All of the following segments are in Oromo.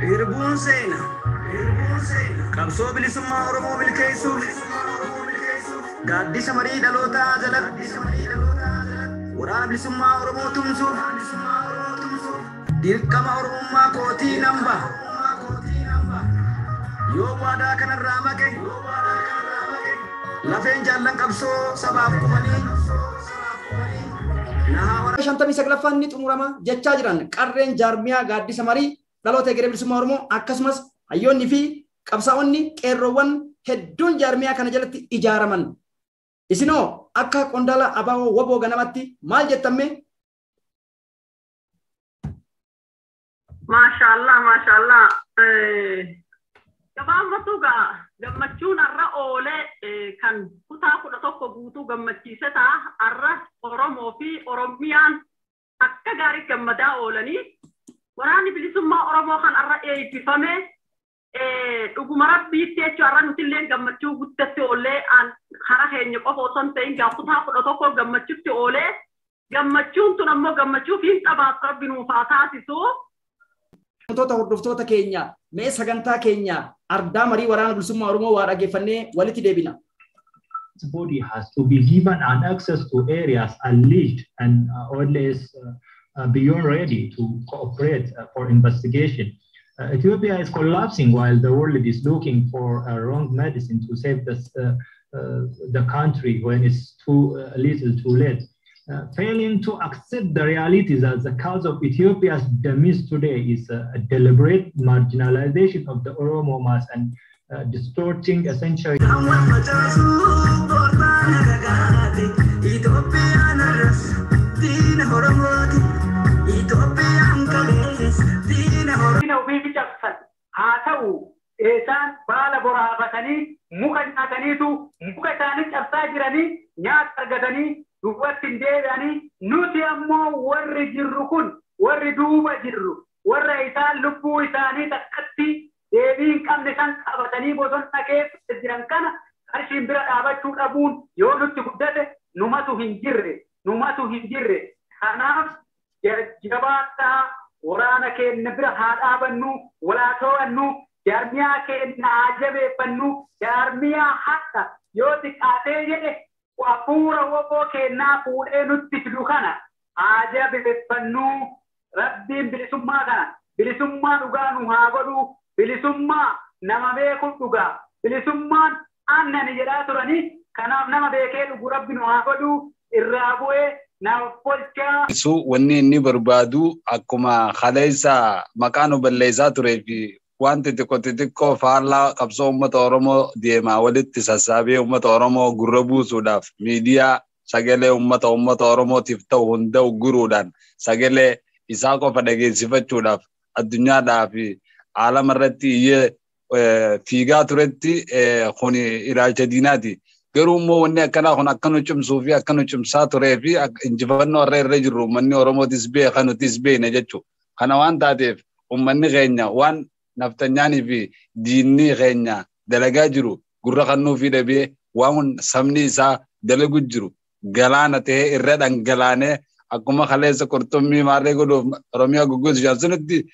Irbuun seena qabsoo bilisummaa Oromoo milkeessuuf gaaddisa marii dhalootaa jalatti waraana bilisummaa Oromoo tumsuuf dirqama Oromummaa kootii namba yoo waadaa kanarraa maqe lafeen jaallan qabsoo sabaaf kumanii shantamii saglaffaan ni xumurama jechaa jiran qarreen jaarmiyaa gaaddisa marii dhaloota egeree bilisummaa Oromoo akkasumas hayyoonni fi qabsaa'onni qeerroowwan hedduun jaarmiyaa kana jalatti ijaaraman. Isinoo akka qondaala abaaboo waboo ganamatti maal jettamme? Maashaallah. Gabaabatuuga gammachuun arra oolee kan kutaa 11 guutuu gammachiise ta'a. Arra Oromoo fi Oromiyaan akka gaarii gammadaa oolanii waraanni bilisummaa Oromoo kan arra eebbifame dhuguma rabbiitti jechuun arra nuti illee gammachuu guddatti oolee hara keenya qofa osoo hin ta'in kutaa 11 gammachuutti oolee gammachuun tun ammoo gammachuu fi qabaatu rabbi nuuf haa taasisu. Hordoftoota keenya mee sagantaa keenya ardaa marii waraana bilisummaa Oromoo waa dhageeffannee walitti deebina. This body has to be given an access to areas unleashed and always beyond ready to cooperate for investigation. Ethiopia is collapsing while the world is looking for a wrong medicine to save the country when it's too little too late. Failing to accept the realities as the cause of Ethiopia's demise today is a deliberate marginalization of the Oromo mass and distorting essential. Isaan baala boraafatanii muka nyaataniitu muka isaanii cabsaa jiranii nyaata argatanii duubatti hin deebi'anii nuti ammoo warri jirru kun warri duuba jirru warra isaan lubbuu isaanii takkatti deebii hin qabne kan qabatanii bosona keessa jiran kana qarshiin bira dhaabachuu dhabuun yoo nutti guddate numatu hin jirre kanaaf jabaadhaa waraana keenya bira haa dhaabannu walaa to'annu jaarmiyaa keenya haa jabeeffannu jaarmiyaa haqa yoo xiqqaatee jedhe hafuura woboo kennaa fuudhee nutti fidu kana haa jabeeffannu rabbiin bilisummaa kana bilisummaa dhugaa nu haa godhu bilisummaa nama beeku dhugaa bilisummaan annani jedhaa turanii kanaaf nama beekee dhugu rabbi nu haa godhu irraa bu'ee Su wanni inni barbaadu akkuma khaleessa maqaan balleessaa turee fi wanti xiqqoo faallaa qabsoo uummata Oromoo deemaa walitti sassaabee uummata Oromoo gurra buusuudhaaf miidiyaa sagalee uummata Oromootiif ta'u hunda guruudhaan sagalee isaa qofa dhageessifachuudhaaf addunyaadhaaf aalama irratti fiigaa turetti kun ilaalcha diinaati. Garuu immoo wanni akkanaa kun akka nu cimsuu fi akka nu cimsaa turee fi injifannoo irra jirru uummanni Oromootis beeka nutis beekna jechuudha. Kana waan taateef uummanni keenya waan naftanyaanii fi diinni keenya dalagaa jiru gurra kannuu fi dhabee waan sabni isaa dalagu jiru galaana ta'ee irra dhangalaanee akkuma kaleessa qurxummii maarree godhuuf Oromiyaa gugguusu jaansunitti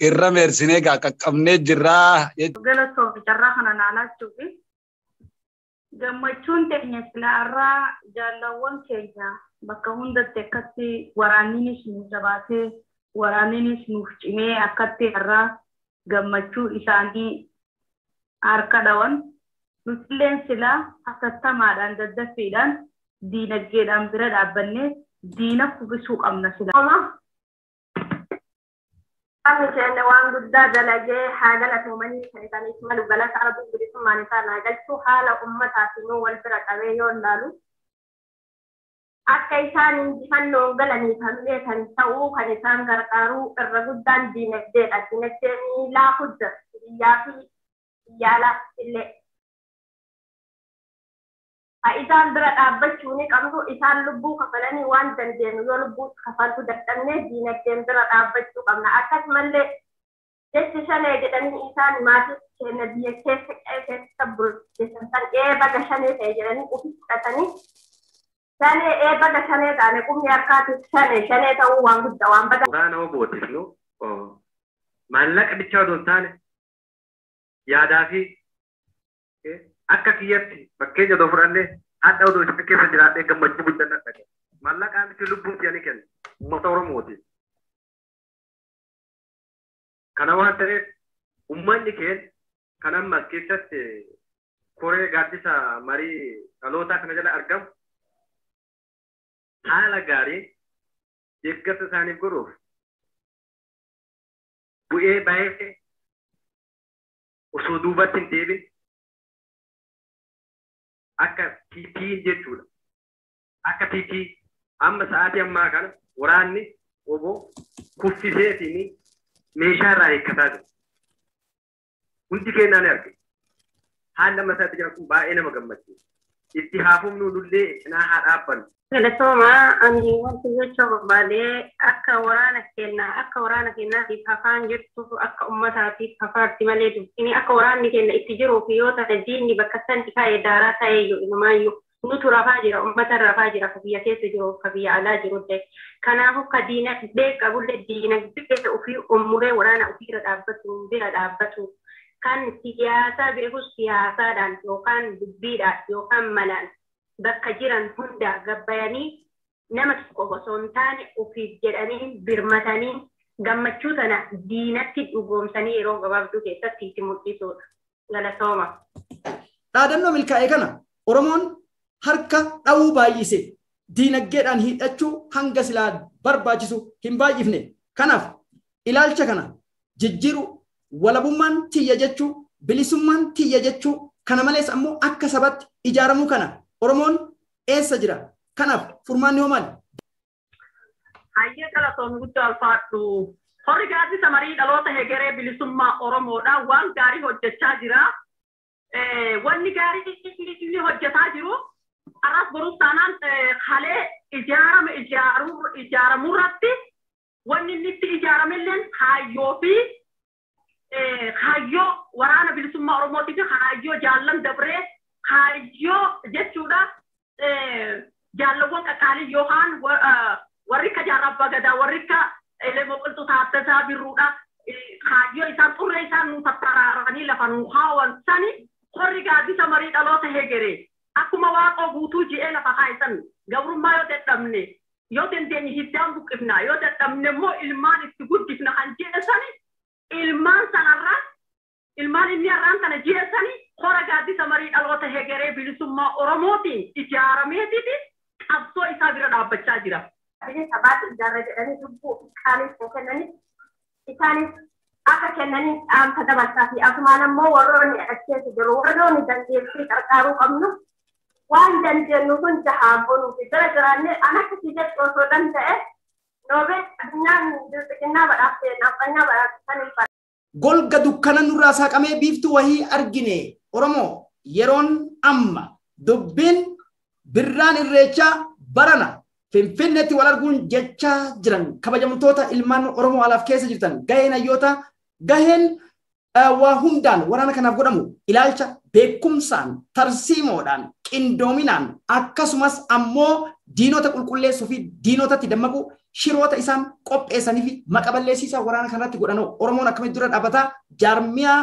irra meersinee qaqqabnee jirraa. Galatoof carraa kana naannachuufi. Gammachuun teenya silaarraa jaalawwan keenya bakka hundatti akkatti waraanninis nuuf jabaatee waraanninis nuuf cimee akkatti irraa gammachuu isaanii harka dhawan nutilleen silaa hatattamaadhaan daddaffiidhaan diinagdeedhaan bira dhaabbannee diina kubbisuu qabna silaa. Michelle waan guddaa dalagee haa galatoomanii kan isaaniif malu galata rabbiin bilisummaan isaa naa galchuu haala ummataatiin wal bira qabee yoo ilaalu akka isaan injifannoon galanii kan beekan ta'uu kan isaan gargaaruu irra guddaan diinagdeedha. Diinagdeen miilaa hojja biyyaa fi biyyaalaaf illee. Isaan bira dhaabbachuu ni qabdu isaan lubbuu kafalanii waan dandeenyu yoo lubbuu kafaltu dadhabnee diinagdeen bira dhaabbachuu qabna. Akkasumallee jechi shanee jedhanii isaan maatii keenya biyya keessa bulcheessan san baga shanee ta'e jedhanii ofii fudhatanii Shane baga shane taane kumni harkaati shane ta'uu waan guddaa waan baga. Waraana obootifnu maallaqa bichaa odoo hin taane yaadaa fi akka kiyyatti fakkeenya odoo fudhannee hadha odoo isa keessa jiraadhee gammachuu guddaan dhaqe. Maallaqaan itti lubbuun jedhanii kenna uummata Oromooti. Kana waan ta'eef uummanni keenya kan amma keessatti koree gaaddisa marii dhalootaa kana jala argamu haala gaarii deeggarsa isaaniif godhuuf bu'ee bahee osoo duubatti hin deebin akka PP jechuudha. Akka PP amma sa'aatii ammaa kana waraanni oboo kuffiseetiin meeshaa irraa eeggataa jiru. Hundi keenyaa ni argina. Haalli amma isaatti jiran kun baay'ee nama gammachiisa. Itti haafumnu nullee cinaa haa dhaabbannu. Galatoomaa ani wanti jechuu barbaade akka waraana keenyaatiif afaan jirtu akka uummataatiif afaarti malee dubbini akka waraanni keenya itti jiruuf yoo ta'e diinni bakka santi kaa'ee daaraa ta'ee iyyuu ilmaayyuu nutu rafaa jira uummata rafaa jira ka biyya keessa jiru ka biyya alaa jirullee kanaafuu ka diinagdee qabullee diinagdee ofii ummuree waraana ofiirra bira dhaabbatu kan siyaasaa beekus siyaasaadhaan yookaan dubbiidhaan yookaan malaan bakka jiran hunda gabbayanii nama tokko osoo hin taane ofiif jedhanii birmatanii gammachuu sana diinatti dhugoomsanii yeroo gabaabduu keessatti itti mul'isuudha. Galatooma. Dhaadannoo milkaa'ee kana Oromoon harka dhawuu baay'ise diinagdeedhaan hidhachuu hanga silaa barbaachisu hin baay'ifne. Kanaaf ilaalcha kana jijjiiru walabummaan tiyya jechuu bilisummaan tiyya jechuu kana malees ammoo akka sabatti ijaaramuu kana Oromoon eessa jira? Kanaaf furmaanni hoo maali? Hayyee galatoomii guddaa ulfaadhu. Horri gaaddisa marii dhaloota hegeree bilisummaa Oromoodha. Waan gaarii hojjechaa jira. Wanni gaarii inni hojjetaa jiru arras boruuf taanaan halee ijaaramuu irratti wanni inni itti ijaaramilleen hayyoo fi hayyoo waraana bilisummaa Oromootii fi hayyoo jaallan dabree hayyoo jechuudha jaallawwan qaqqaalii yookaan warri akka jaarrabbaa gadaa warri akka elemoo qilxuu taattesaa birruudha hayyoo isaan xurree isaan nu tattaraaranii lafa nu haawan sani horri gaaddisa marii dhaloota hegeree akkuma waaqoo guutuu ji'ee lafa kaa'isan gabrummaa yoo dadhabne yoo dandeenye hiddaan buqqifna yoo dadhabne immoo ilmaan itti guddifna kan jeessani ilmaan sanarraa ilmaan inni irraan kana jeessani hora gaaddisa marii dhaloota hegeree bilisummaa Oromootiin ijaarameetiiti qabsoo isaa bira dhaabbachaa jira. Biyya sabaatti ijaarra jedhanii lubbuu qaaliif kennanii isaanis akka kennanii dhaamsa dabarsaa fi asumaan ammoo warroonni acheessa jiru warroonni dandeettii qarqaaruu qabnu waan dandeenyu kun jahaabonuu fi bira jiraannee an akkasii jechu osoo danda'e noobee addunyaan bilbiqinnaa badhaafte dhaabbanyaa badhaafte golga dukkana nurraa saaqamee biiftuu wahii argine Oromoo yeroon amma dubbiin birraan irreechaa barana Finfinneetti wal arguun jechaa jiran kabajamtoota ilmaan Oromoo alaaf keessa jirtan gaheen hayyoota gaheen waa hundaan waraana kanaaf godhamu ilaalcha beekumsaan tarsiimoodhaan qindoominaan akkasumas ammoo diinota qulqulleessuu fi diinotatti dammaquu shiroota isaan qopheessanii fi maqaballeessiisaa waraana kanatti godhanoo Oromoon akkamitti dura dhaabbataa jaarmiyaa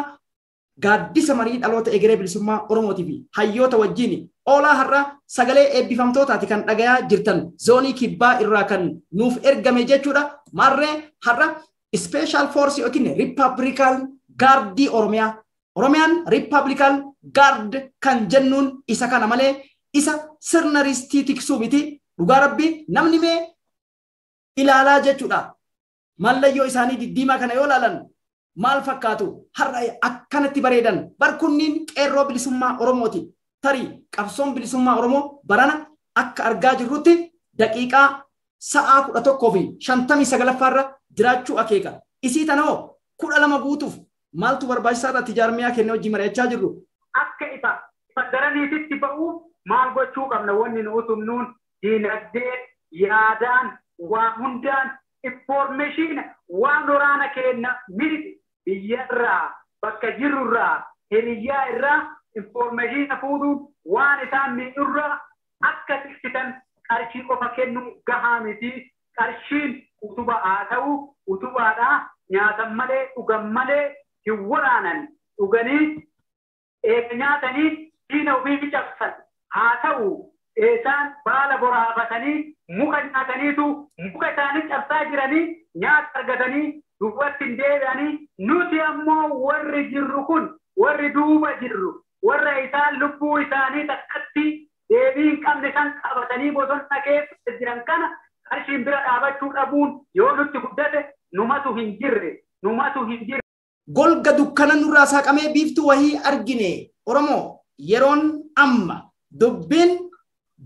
gaaddisa marii dhaloota egeree bilisummaa Oromootii fi hayyoota wajjin oolaa har'a sagalee eebbifamtootaati kan dhagayaa jirtan zoonii kibbaa irraa kan nuuf ergame jechuudha marree har'a special force yookiin republican guardii Oromiyaan republican guard kan jennuun isa kana malee isa sirna ristii tiksuu miti dhugaa rabbii namni mee ilaalaa jechuudha mallayyoo isaanii diddiimaa kana yoo ilaalan maal fakkaatu har'a akkanatti bareedan barkunniin qeerroo bilisummaa Oromooti tarii qabsoon bilisummaa Oromoo barana akka argaa jirrutti daqiiqaa sa'aa 11:59 jiraachuu akeeka isii tanoo 12 guutuuf maaltu barbaachisaa irratti jaarmiyaa kennee hojii mari'achaa jirru akka isa daraniititti ba'uu maal gochuu qabna wanni nu utumnuun diinagdee yaadaan waa hundaan information waan waraana kenna mirgi biyyarraa bakka jirurraa hiriyyaa irraa information fuudhuun waan isaan miidhurraa akka tiksitan qarshii qofa kennuun gahaa miti. Qarshiin utuba haa ta'u utubaadhaa nyaatan malee dhugan malee hin waraanan dhuganii eega nyaatanii diina ofii cabsan haa ta'u isaan baala boraafatanii muka nyaataniitu muka isaanii cabsaa jiranii nyaata argatanii duubatti hin deebi'anii nuti ammoo warri jirru kun warri duuba jirru warra isaan lubbuu isaanii takkatti deebii hin qabne kan qabatanii bosona keessa jiran kana qarshiin bira dhaabachuu dhabuun yoo nutti guddate numatu hin jirre. Golga dukkana nurraa saaqamee biiftuu wahii argine Oromoo yeroon amma dubbiin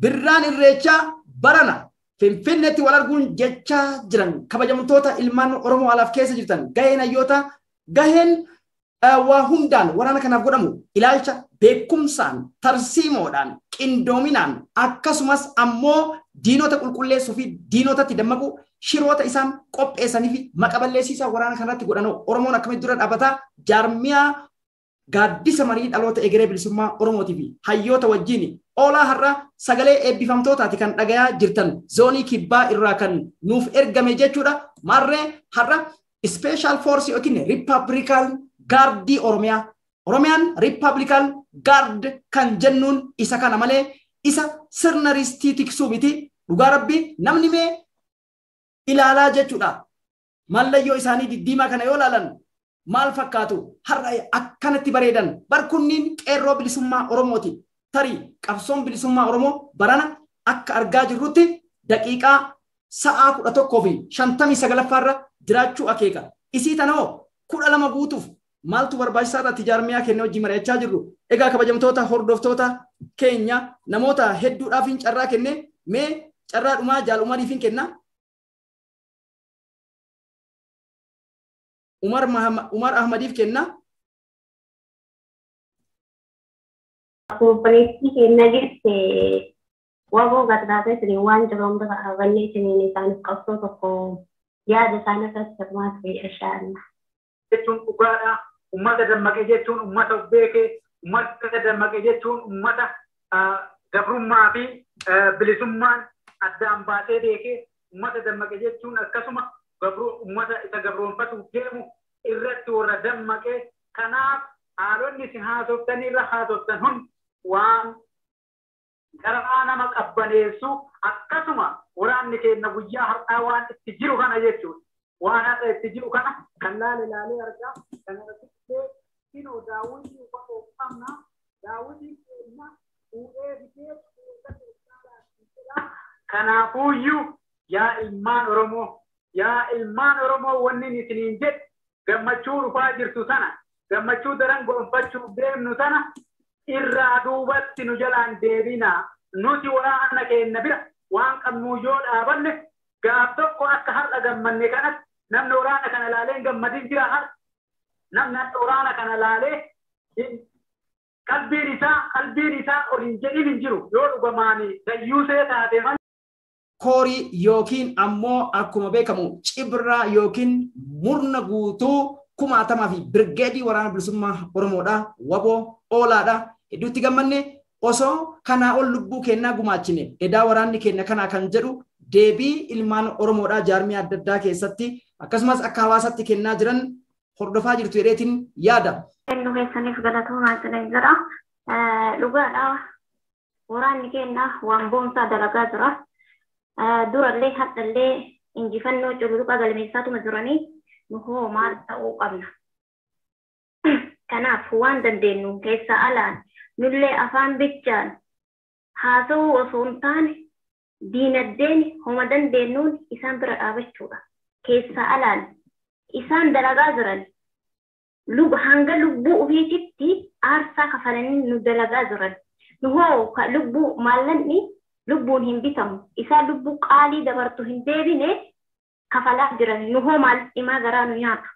birraan irreechaa barana Finfinneetti wal arguun jechaa jiran kabajamtoota ilmaan Oromoo alaaf keessa jirtan gaheen hayyoota gaheen waa hundaan waraana kanaaf godhamu ilaalcha beekumsaan tarsiimoodhaan qindoominaan akkasumas ammoo diinota qulqulleessuu fi diinotatti dammaquu shiroota isaan qopheessanii fi maqaballeessiisaa waraana kanatti godhanu Oromoon akkamitti dura dhaabbataa jaarmiyaa gaaddisa marii dhaloota egeree bilisummaa Oromootii fi hayyoota wajjin oolaa har'a sagalee eebbifamtootaati kan dhagayaa jirtan zoonii kibbaa irraa kan nuuf ergame jechuudha. Marree har'a special force yookiin republican guardii Oromiyaan republican guard kan jennuun isa kana malee isa sirna ristii tiksuu miti. Dhugaa rabbii namni mee ilaalaa jechuudha. Mallayyoo isaanii diddiimaa kana yoo ilaalan maal fakkaatu har'a akkanatti bareedan barkunniin qeerroo bilisummaa Oromooti. Tarii qabsoon bilisummaa Oromoo barana akka argaa jirrutti daqiiqaa sa'aa 11:59 irra jiraachuu akeeka. Isii tanoo 12 guutuuf maaltu barbaachisaa irratti jaarmiyaa keenya wajjin mari'achaa jirru. Egaa kabajamtoota hordoftoota keenya namoota hedduudhaaf hin carraa kenne mee carraa dhumaa jaalumaadhiif hin kenna. Umar Ahmadiif kenna. Obboleettii keenya jette waboo gaddaatee ture waan jiruun bira hawwannee isiniin isaaniif qabsoo tokko yaada isaan irratti hirmaatu inshaAllah. Jechuun dhugaadha. Ummata dammaqee jechuun ummata beekee ummata dammaqee jechuun ummata gabrummaa fi bilisummaan addaan baasee beekee ummata dammaqee jechuun akkasuma ummata isa gabroonfatuuf deemu irratti warra dammaqee kanaaf haalonni isin haasoftan irra haasoftan hundi waan garaa nama qabbaneessu akkasuma waraanni keenya guyyaa har'aa waan itti jiru kana jechuudha. Waan har'a itti jiru kana kan laalee argaa kan irratti sinoo daawwitii uffata qabna daawwitii keenya fuudhee bitee kanaafuyyuu yaa ilmaan Oromoo wanni isiniin jedhu gammachuu dhufaa jirtu sana gammachuu daran gonfachuuf deemnu sana irraa duubatti nu jalaan deebinaa nuti waraana keenya bira waan qabnu yoo dhaabanne gaaf tokko akka har'a gammanne kanatti namni waraana kana laalee gammadin jira har'a namni waraana kana laalee qalbiin isaa ol hin jedhin hin jiru yoo dhugamaanii dayyuusee taate Koorii yookiin ammoo akkuma beekamu cibraa yookiin murna guutuu 60 fi birgeedii waraana bilisummaa Oromoodha waboo oolaadha hedduutti gammanne osoo kanaa ol lubbuu kennaa gumaachine edaa waraanni keenya kanaa kan jedhu deebii ilmaan Oromoodha jaarmiyaa adda addaa keessatti akkasumas akka hawaasatti kennaa jiran hordofaa jirtu jedheetiin yaada. Kennu keessaniif galatoomaa jiran jira. Dhugaadha waraanni keenya waan boonsaa dalagaa jira. Durallee hadhallee injifannoo cululuqa galmeessaatuma jiranii nu hoo maal ta'uu qabna. Kanaaf waan dandeenyu keessa alaan nullee afaan bichaan haasa'uu osoo hin taane diinagdeen homa dandeenyuun isaan bira dhaabachuudha. Keessa alaan isaan dalagaa jiran hanga lubbuu ofiitti aarsaa kafalanii nu dalagaa jiran. Nu hoo lubbuu maallanni lubbuun hin bitamu. Isaan lubbuu qaalii dabartu hin deebine kafalaa jiran. Nu hoo maal dhimaa garaa nu nyaata.